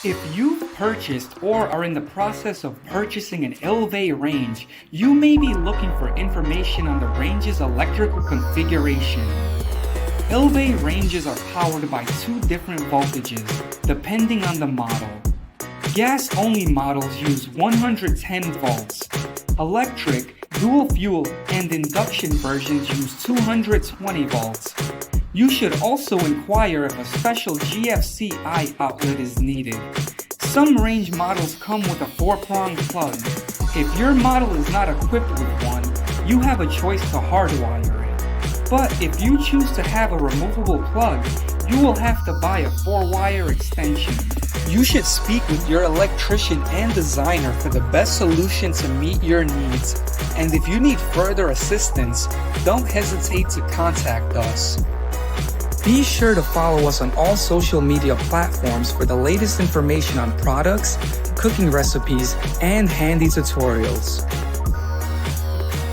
If you've purchased or are in the process of purchasing an ILVE range, you may be looking for information on the range's electrical configuration. ILVE ranges are powered by two different voltages, depending on the model. Gas-only models use 110 volts. Electric, dual-fuel, and induction versions use 220 volts. You should also inquire if a special GFCI outlet is needed. Some range models come with a 4-prong plug. If your model is not equipped with one, you have a choice to hardwire it. But if you choose to have a removable plug, you will have to buy a 4-wire extension. You should speak with your electrician and designer for the best solution to meet your needs. And if you need further assistance, don't hesitate to contact us. Be sure to follow us on all social media platforms for the latest information on products, cooking recipes, and handy tutorials.